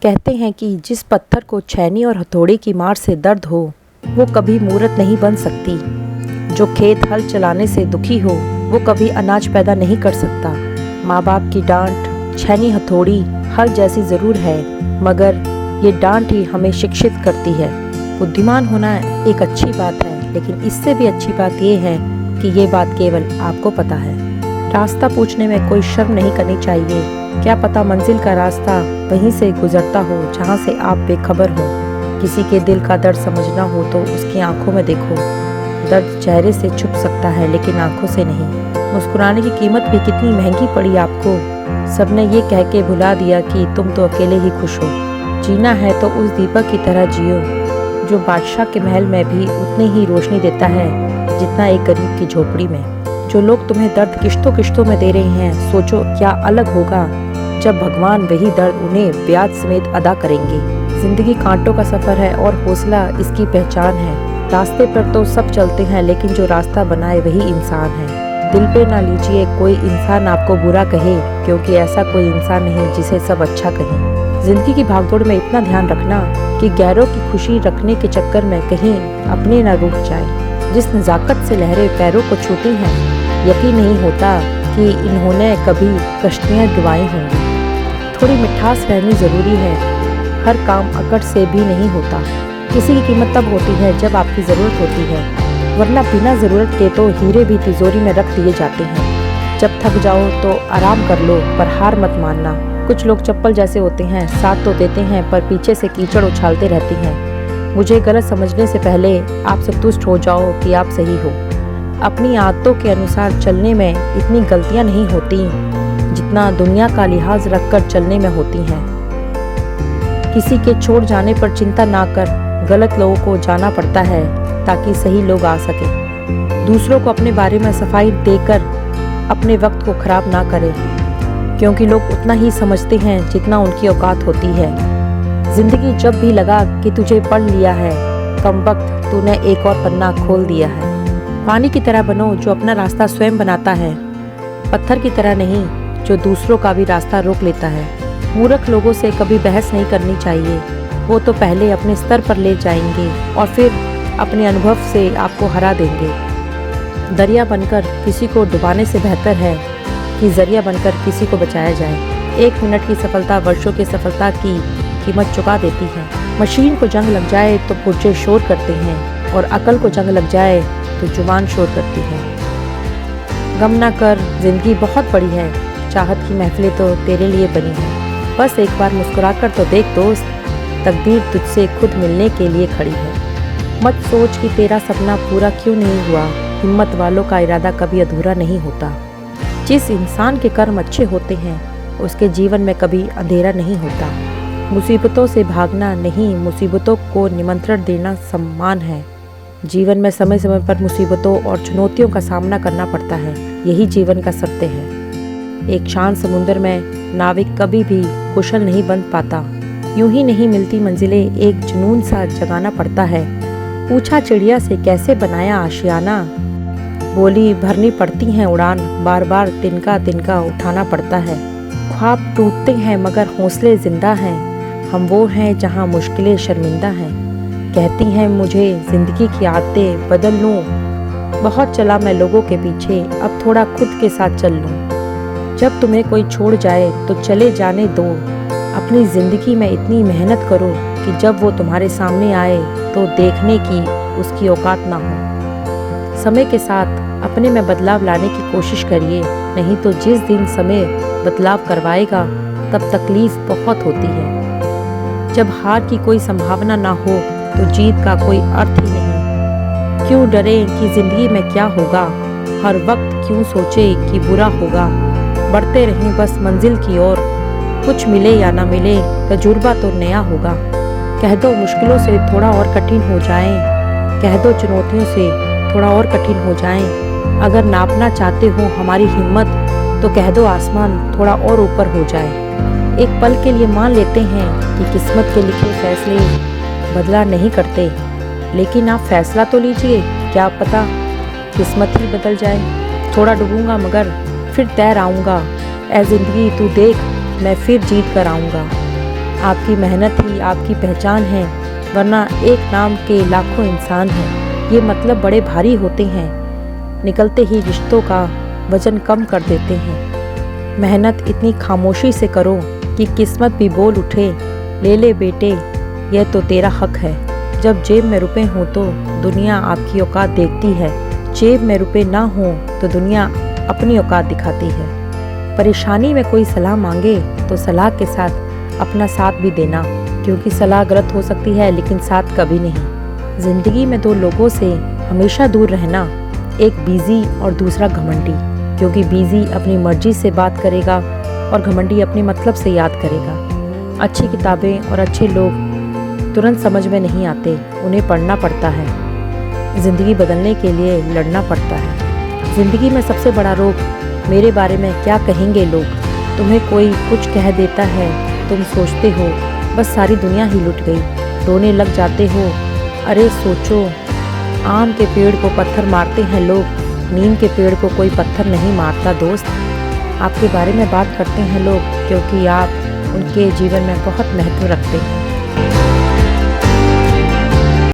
कहते हैं कि जिस पत्थर को छैनी और हथौड़े की मार से दर्द हो वो कभी मूरत नहीं बन सकती। जो खेत हल चलाने से दुखी हो वो कभी अनाज पैदा नहीं कर सकता। माँ बाप की डांट छैनी हथौड़ी हल जैसी ज़रूर है, मगर ये डांट ही हमें शिक्षित करती है। बुद्धिमान होना एक अच्छी बात है, लेकिन इससे भी अच्छी बात ये है कि ये बात केवल आपको पता है। रास्ता पूछने में कोई शर्म नहीं करनी चाहिए। क्या पता मंजिल का रास्ता वहीं से गुजरता हो जहाँ से आप बेखबर हो। किसी के दिल का दर्द समझना हो तो उसकी आंखों में देखो। दर्द चेहरे से छुप सकता है लेकिन आंखों से नहीं। मुस्कुराने की कीमत भी कितनी महंगी पड़ी आपको। सबने ये कह के भुला दिया कि तुम तो अकेले ही खुश हो। जीना है तो उस दीपक की तरह जियो जो बादशाह के महल में भी उतनी ही रोशनी देता है जितना एक गरीब की झोपड़ी में। जो लोग तुम्हें दर्द किश्तों किश्तों में दे रहे हैं, सोचो क्या अलग होगा जब भगवान वही दर्द उन्हें ब्याज समेत अदा करेंगे। जिंदगी कांटों का सफर है और हौसला इसकी पहचान है। रास्ते पर तो सब चलते हैं, लेकिन जो रास्ता बनाए वही इंसान है। दिल पे ना लीजिए कोई इंसान आपको बुरा कहे, क्योंकि ऐसा कोई इंसान नहीं जिसे सब अच्छा कहे। जिंदगी की भागदौड़ में इतना ध्यान रखना कि गैरों की खुशी रखने के चक्कर में कहीं अपने ना रुक जाए। जिस नज़ाकत से लहरें पैरों को छूती हैं, यकीन नहीं होता कि इन्होंने कभी कश्तियाँ डुबाई होंगी। थोड़ी मिठास रहनी ज़रूरी है। हर काम अकड़ से भी नहीं होता। किसी की कीमत तब होती है जब आपकी ज़रूरत होती है, वरना बिना ज़रूरत के तो हीरे भी तिजोरी में रख दिए जाते हैं। जब थक जाओ तो आराम कर लो, पर हार मत मानना। कुछ लोग चप्पल जैसे होते हैं, साथ तो देते हैं पर पीछे से कीचड़ उछालते रहते हैं। मुझे गलत समझने से पहले आप संतुष्ट हो जाओ कि आप सही हो। अपनी आदतों के अनुसार चलने में इतनी गलतियां नहीं होती जितना दुनिया का लिहाज रखकर चलने में होती हैं। किसी के छोड़ जाने पर चिंता ना कर, गलत लोगों को जाना पड़ता है ताकि सही लोग आ सके। दूसरों को अपने बारे में सफाई देकर अपने वक्त को खराब ना करें, क्योंकि लोग उतना ही समझते हैं जितना उनकी औकात होती है। जिंदगी जब भी लगा कि तुझे पढ़ लिया है, कमबख्त तूने एक और पन्ना खोल दिया है। पानी की तरह बनो जो अपना रास्ता स्वयं बनाता है, पत्थर की तरह नहीं जो दूसरों का भी रास्ता रोक लेता है। मूर्ख लोगों से कभी बहस नहीं करनी चाहिए। वो तो पहले अपने स्तर पर ले जाएंगे और फिर अपने अनुभव से आपको हरा देंगे। दरिया बनकर किसी को डुबाने से बेहतर है कि जरिया बनकर किसी को बचाया जाए। 1 मिनट की सफलता वर्षों की सफलता की कीमत चुका देती है। मशीन को जंग लग जाए तो पुर्जे शोर करते हैं, और अकल को जंग लग जाए तो जुबान शोर करती है। गम ना कर, जिंदगी बहुत बड़ी है। चाहत की महफिलें तो तेरे लिए बनी है। बस एक बार मुस्कुरा कर तो देख दोस्त, तकदीर तुझसे खुद मिलने के लिए खड़ी है। मत सोच कि तेरा सपना पूरा क्यों नहीं हुआ। हिम्मत वालों का इरादा कभी अधूरा नहीं होता। जिस इंसान के कर्म अच्छे होते हैं उसके जीवन में कभी अंधेरा नहीं होता। मुसीबतों से भागना नहीं, मुसीबतों को निमंत्रण देना सम्मान है। जीवन में समय समय पर मुसीबतों और चुनौतियों का सामना करना पड़ता है, यही जीवन का सत्य है। एक शांत समुद्र में नाविक कभी भी कुशल नहीं बन पाता। यूं ही नहीं मिलती मंजिलें, एक जुनून सा जगाना पड़ता है। पूछा चिड़िया से कैसे बनाया आशियाना, बोली भरनी पड़ती है उड़ान, बार बार तिनका तिनका उठाना पड़ता है। ख्वाब टूटते हैं मगर हौसले जिंदा हैं, हम वो हैं जहाँ मुश्किलें शर्मिंदा हैं। कहती हैं मुझे जिंदगी की आदतें बदल लूँ, बहुत चला मैं लोगों के पीछे, अब थोड़ा खुद के साथ चल लूँ। जब तुम्हें कोई छोड़ जाए तो चले जाने दो, अपनी ज़िंदगी में इतनी मेहनत करो कि जब वो तुम्हारे सामने आए तो देखने की उसकी औकात ना हो। समय के साथ अपने में बदलाव लाने की कोशिश करिए, नहीं तो जिस दिन समय बदलाव करवाएगा तब तकलीफ बहुत होती है। जब हार की कोई संभावना ना हो तो जीत का कोई अर्थ ही नहीं। क्यों डरे कि ज़िंदगी में क्या होगा, हर वक्त क्यों सोचे कि बुरा होगा। बढ़ते रहें बस मंजिल की ओर, कुछ मिले या ना मिले तजुर्बा तो नया होगा। कह दो मुश्किलों से थोड़ा और कठिन हो जाएं, कह दो चुनौतियों से थोड़ा और कठिन हो जाएं। अगर नापना चाहते हो हमारी हिम्मत तो कह दो आसमान थोड़ा और ऊपर हो जाए। एक पल के लिए मान लेते हैं कि किस्मत के लिखे फैसले बदला नहीं करते, लेकिन आप फैसला तो लीजिए, क्या पता किस्मत ही बदल जाए। थोड़ा डूबूंगा मगर फिर तैर आऊँगा, ऐ ज़िंदगी तू देख मैं फिर जीत कर आऊँगा। आपकी मेहनत ही आपकी पहचान है, वरना एक नाम के लाखों इंसान हैं। ये मतलब बड़े भारी होते हैं, निकलते ही रिश्तों का वजन कम कर देते हैं। मेहनत इतनी खामोशी से करो कि किस्मत भी बोल उठे, ले ले बेटे यह तो तेरा हक है। जब जेब में रुपए हों तो दुनिया आपकी औकात देखती है, जेब में रुपए ना हों तो दुनिया अपनी औकात दिखाती है। परेशानी में कोई सलाह मांगे तो सलाह के साथ अपना साथ भी देना, क्योंकि सलाह गलत हो सकती है लेकिन साथ कभी नहीं। ज़िंदगी में दो लोगों से हमेशा दूर रहना, एक बिजी और दूसरा घमंडी, क्योंकि बिजी अपनी मर्जी से बात करेगा और घमंडी अपने मतलब से याद करेगा। अच्छी किताबें और अच्छे लोग तुरंत समझ में नहीं आते, उन्हें पढ़ना पड़ता है। ज़िंदगी बदलने के लिए लड़ना पड़ता है। ज़िंदगी में सबसे बड़ा रोग मेरे बारे में क्या कहेंगे लोग। तुम्हें कोई कुछ कह देता है, तुम सोचते हो बस सारी दुनिया ही लुट गई, रोने लग जाते हो। अरे सोचो, आम के पेड़ को पत्थर मारते हैं लोग, नीम के पेड़ को कोई पत्थर नहीं मारता दोस्त। आपके बारे में बात करते हैं लोग क्योंकि आप उनके जीवन में बहुत महत्व रखते हैं।